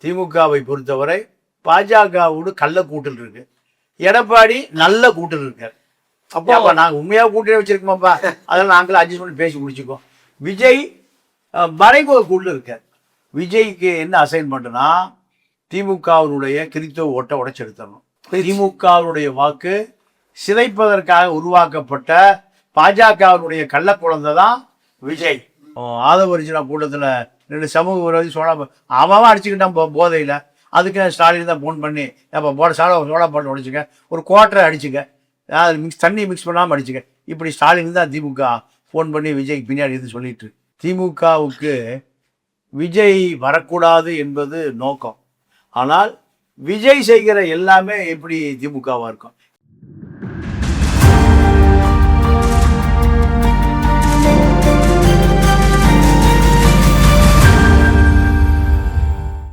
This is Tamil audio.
திமுகவை பொறுத்தவரை பாஜகவோடு கள்ள கூட்டல் இருக்கு, எடப்பாடி நல்ல கூட்டல் இருக்கார். அப்போ நாங்கள் உண்மையாக கூட்டணி வச்சிருக்கோமாப்பா, அதெல்லாம் நாங்களும் அட்ஜஸ்ட் பண்ணி பேசி முடிச்சுக்கோம். விஜய் மறைமுக கூட்டல் இருக்கார். விஜய்க்கு என்ன அசைன்மெண்ட்னா திமுகவினுடைய கிறிஸ்தவ ஓட்டை உடைச்செடுத்தரணும். திமுகவுடைய வாக்கு சிதைப்பதற்காக உருவாக்கப்பட்ட பாஜகவினுடைய கள்ள குழந்தை தான் விஜய். ஆதவரிஜினா கூட்டத்தில் 2 சமூக விரோதி அவன் அடிச்சுக்கிட்டான் போதையில். அதுக்கு ஸ்டாலின் தான் ஃபோன் பண்ணி அப்போ சோடா பாட்டில் உடைச்சிக்க, ஒரு குவார்ட்டரை அடிச்சுக்க, தண்ணி மிக்ஸ் பண்ணாமல் அடிச்சுக்க. இப்படி ஸ்டாலின் தான் திமுக ஃபோன் பண்ணி விஜய்க்கு பின்னாடி இது சொல்லிட்டு. திமுகவுக்கு விஜய் வரக்கூடாது என்பது நோக்கம். ஆனால் விஜய் செய்கிற எல்லாமே எப்படி திமுகவாக இருக்கும்.